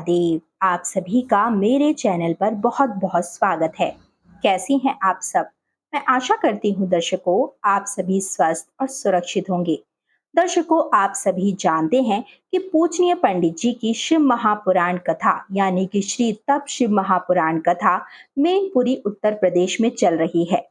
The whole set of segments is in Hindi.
देव आप सभी का मेरे चैनल पर बहुत बहुत स्वागत है। कैसी हैं आप सब? मैं आशा करती हूँ दर्शकों आप सभी स्वस्थ और सुरक्षित होंगे। दर्शकों आप सभी जानते हैं कि पूजनीय पंडित जी की शिव महापुराण कथा यानी कि श्री तप शिव महापुराण कथा मैनपुरी उत्तर प्रदेश में चल रही है।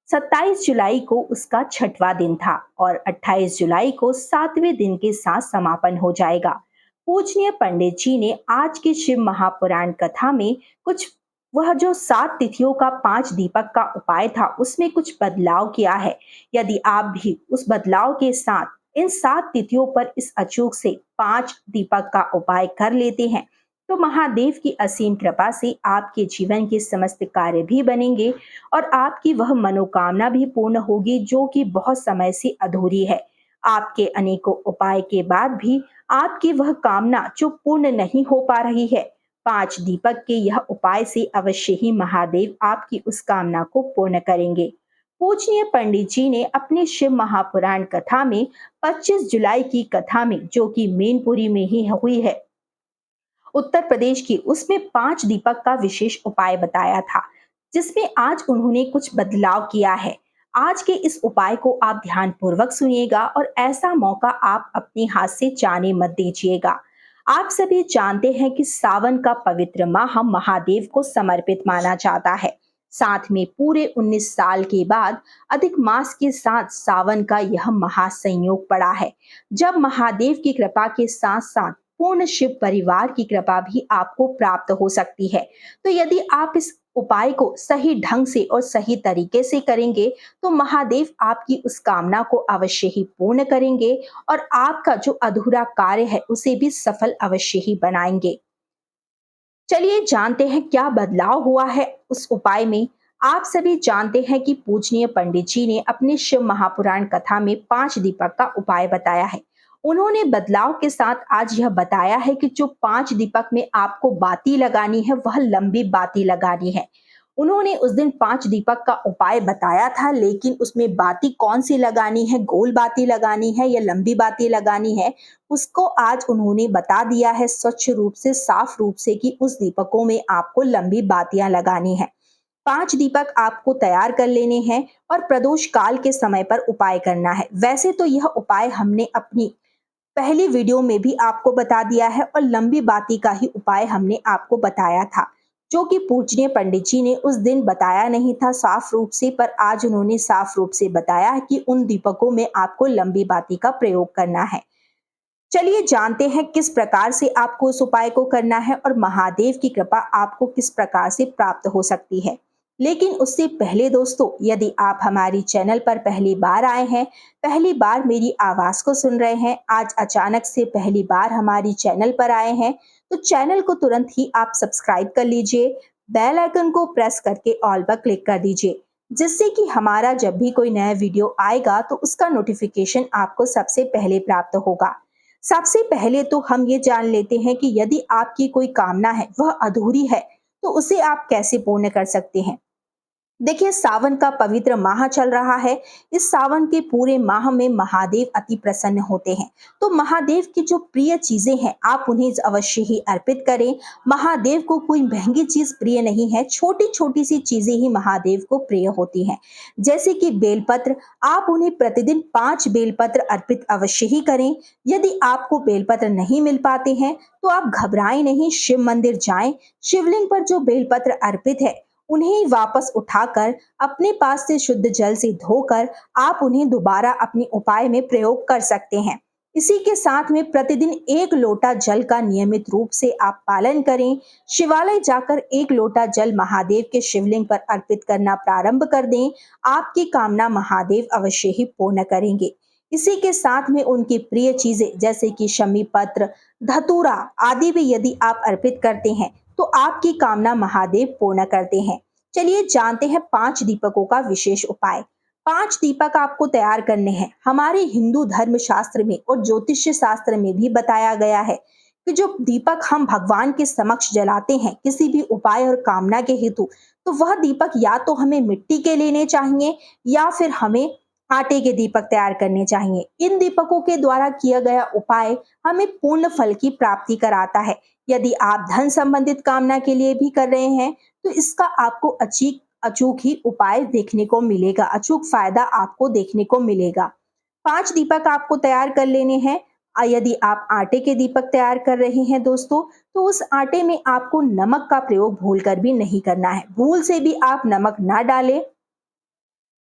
27 जुलाई को उसका छठवां दिन था और 28 जुलाई को 7वें दिन के साथ समापन हो जाएगा। पूजनीय पंडित जी ने आज की शिव महापुराण कथा में कुछ वह जो 7 तिथियों का 5 दीपक का उपाय था उसमें कुछ बदलाव किया है। यदि आप भी उस बदलाव के साथ इन 7 तिथियों पर इस अचूक से 5 दीपक का उपाय कर लेते हैं तो महादेव की असीम कृपा से आपके जीवन के समस्त कार्य भी बनेंगे और आपकी वह मनोकामना भी पूर्ण होगी जो कि बहुत समय से अधूरी है। आपके अनेकों उपाय के बाद भी आपकी वह कामना जो पूर्ण नहीं हो पा रही है, 5 दीपक के यह उपाय से अवश्य ही महादेव आपकी उस कामना को पूर्ण करेंगे। पूजनीय पंडित जी ने अपने शिव महापुराण कथा में 25 जुलाई की कथा में जो कि मैनपुरी में ही हुई है उत्तर प्रदेश की, उसमें 5 दीपक का विशेष उपाय बताया था जिसमें आज उन्होंने कुछ बदलाव किया है। आज के इस उपाय को आप ध्यान पूर्वक सुनिएगा और ऐसा मौका आप अपने हाथ से जाने मत दीजिएगा। आप सभी जानते हैं कि सावन का पवित्र माह महादेव को समर्पित माना जाता है। साथ में पूरे 19 साल के बाद अधिक मास के साथ सावन का यह महासंयोग पड़ा है जब महादेव की कृपा के साथ साथ पूर्ण शिव परिवार की कृपा भी आपको प्राप्त हो सकती है। तो यदि आप इस उपाय को सही ढंग से और सही तरीके से करेंगे तो महादेव आपकी उस कामना को अवश्य ही पूर्ण करेंगे और आपका जो अधूरा कार्य है उसे भी सफल अवश्य ही बनाएंगे। चलिए जानते हैं क्या बदलाव हुआ है उस उपाय में। आप सभी जानते हैं कि पूजनीय पंडित जी ने अपने शिव महापुराण कथा में 5 दीपक का उपाय बताया है। उन्होंने बदलाव के साथ आज यह बताया है कि जो 5 दीपक में आपको बाती लगानी है वह लंबी बाती लगानी है। उन्होंने उस दिन 5 दीपक का उपाय बताया था लेकिन उसमें बाती कौन सी लगानी है, गोल बाती लगानी है या लंबी बाती लगानी है, उसको आज उन्होंने बता दिया है स्वच्छ रूप से, साफ रूप से कि उस दीपकों में आपको लंबी बातियां लगानी है। 5 दीपक आपको तैयार कर लेने हैं और प्रदोष काल के समय पर उपाय करना है। वैसे तो यह उपाय हमने अपनी पहली वीडियो में भी आपको बता दिया है और लंबी बाती का ही उपाय हमने आपको बताया था जो कि पूजनीय पंडित जी ने उस दिन बताया नहीं था साफ रूप से, पर आज उन्होंने साफ रूप से बताया है कि उन दीपकों में आपको लंबी बाती का प्रयोग करना है। चलिए जानते हैं किस प्रकार से आपको इस उपाय को करना है और महादेव की कृपा आपको किस प्रकार से प्राप्त हो सकती है। लेकिन उससे पहले दोस्तों, यदि आप हमारी चैनल पर पहली बार आए हैं, पहली बार मेरी आवाज को सुन रहे हैं, आज अचानक से पहली बार हमारी चैनल पर आए हैं, तो चैनल को तुरंत ही आप सब्सक्राइब कर लीजिए, बेल आइकन को प्रेस करके ऑल पर क्लिक कर दीजिए जिससे कि हमारा जब भी कोई नया वीडियो आएगा तो उसका नोटिफिकेशन आपको सबसे पहले प्राप्त होगा। सबसे पहले तो हम ये जान लेते हैं कि यदि आपकी कोई कामना है वह अधूरी है तो उसे आप कैसे पूर्ण कर सकते हैं। देखिए सावन का पवित्र माह चल रहा है। इस सावन के पूरे माह में महादेव अति प्रसन्न होते हैं। तो महादेव की जो प्रिय चीजें हैं आप उन्हें अवश्य ही अर्पित करें। महादेव को कोई महंगी चीज प्रिय नहीं है, छोटी छोटी सी चीजें ही महादेव को प्रिय होती हैं। जैसे कि बेलपत्र, आप उन्हें प्रतिदिन 5 बेलपत्र अर्पित अवश्य ही करें। यदि आपको बेलपत्र नहीं मिल पाते हैं तो आप घबराएं नहीं, शिव मंदिर जाएं, शिवलिंग पर जो बेलपत्र अर्पित है उन्हें वापस उठाकर अपने पास से शुद्ध जल से धोकर आप उन्हें दोबारा अपने उपाय में प्रयोग कर सकते हैं। इसी के साथ में प्रतिदिन 1 लोटा जल का नियमित रूप से आप पालन करें। शिवालय जाकर 1 लोटा जल महादेव के शिवलिंग पर अर्पित करना प्रारंभ कर दें। आपकी कामना महादेव अवश्य ही पूर्ण करेंगे। इसी के साथ में उनकी प्रिय चीजें जैसे कि शमी पत्र, धतूरा आदि भी यदि आप अर्पित करते हैं तो आपकी कामना महादेव पूर्ण करते हैं। चलिए जानते हैं 5 दीपकों का विशेष उपाय। 5 दीपक आपको तैयार करने हैं। हमारे हिंदू धर्म शास्त्र में और ज्योतिष शास्त्र में भी बताया गया है कि जो दीपक हम भगवान के समक्ष जलाते हैं किसी भी उपाय और कामना के हेतु, तो वह दीपक या तो हमें मिट्टी के लेने चाहिए या फिर हमें आटे के दीपक तैयार करने चाहिए। इन दीपकों के द्वारा किया गया उपाय हमें पूर्ण फल की प्राप्ति कराता है। यदि आप धन संबंधित कामना के लिए भी कर रहे हैं, तो इसका आपको अचूक ही उपाय देखने को मिलेगा, अचूक फायदा आपको देखने को मिलेगा। 5 दीपक आपको तैयार कर लेने हैं। यदि आप आटे के दीपक तैयार कर रहे हैं दोस्तों, तो उस आटे में आपको नमक का प्रयोग भूल कर भी नहीं करना है। भूल से भी आप नमक ना डालें।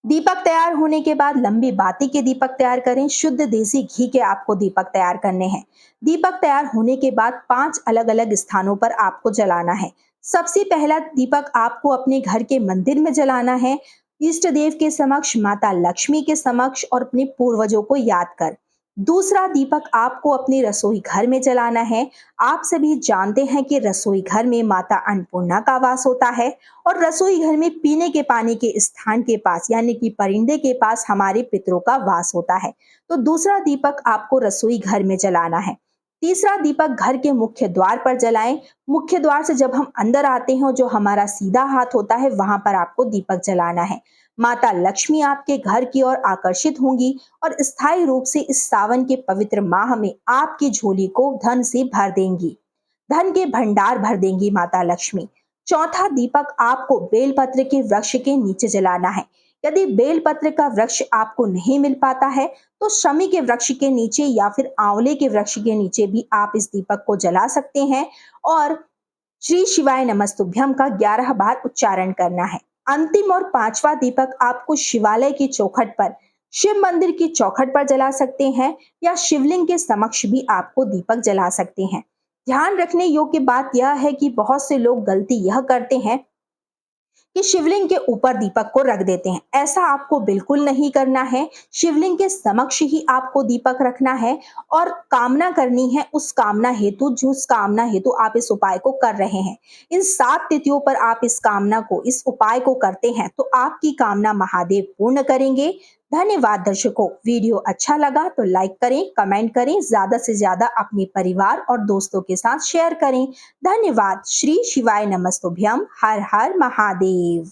दीपक तैयार होने के बाद लंबी बाती के दीपक तैयार करें। शुद्ध देसी घी के आपको दीपक तैयार करने हैं। दीपक तैयार होने के बाद 5 अलग अलग स्थानों पर आपको जलाना है। सबसे पहला दीपक आपको अपने घर के मंदिर में जलाना है, इष्ट देव के समक्ष, माता लक्ष्मी के समक्ष और अपने पूर्वजों को याद कर। दूसरा दीपक आपको अपने रसोई घर में जलाना है। आप सभी जानते हैं कि रसोई घर में माता अन्नपूर्णा का वास होता है और रसोई घर में पीने के पानी के स्थान के पास यानी कि परिंदे के पास हमारे पितरों का वास होता है। तो दूसरा दीपक आपको रसोई घर में जलाना है। तीसरा दीपक घर के मुख्य द्वार पर जलाएं। मुख्य द्वार से जब हम अंदर आते हैं, जो हमारा सीधा हाथ होता है, वहां पर आपको दीपक जलाना है। माता लक्ष्मी आपके घर की ओर आकर्षित होंगी और स्थायी रूप से इस सावन के पवित्र माह में आपकी झोली को धन से भर देंगी। धन के भंडार भर देंगी माता लक्ष्मी। चौथा दीपक आपको बेलपत्र के वृक्ष के नीचे जलाना है। यदि बेलपत्र का वृक्ष आपको नहीं मिल पाता है, तो शमी के वृक्ष के नीचे या फिर आंवले के वृक्ष के नीचे भी आप इस दीपक को जला सकते हैं और श्री शिवाय नमस्तुभ्यम का 11 बार उच्चारण करना है। अंतिम और 5वां दीपक आपको शिवालय की चौखट पर, शिव मंदिर की चौखट पर जला सकते हैं या शिवलिंग के समक्ष भी आपको दीपक जला सकते हैं। ध्यान रखने योग्य बात यह है कि बहुत से लोग गलती यह करते हैं कि शिवलिंग के ऊपर दीपक को रख देते हैं। ऐसा आपको बिल्कुल नहीं करना है। शिवलिंग के समक्ष ही आपको दीपक रखना है और कामना करनी है उस कामना हेतु, जिस कामना हेतु आप इस उपाय को कर रहे हैं। इन 7 तिथियों पर आप इस कामना को, इस उपाय को करते हैं तो आपकी कामना महादेव पूर्ण करेंगे। धन्यवाद दर्शकों। वीडियो अच्छा लगा तो लाइक करें, कमेंट करें, ज्यादा से ज्यादा अपने परिवार और दोस्तों के साथ शेयर करें। धन्यवाद। श्री शिवाय नमस्तुभ्यम। हर हर महादेव।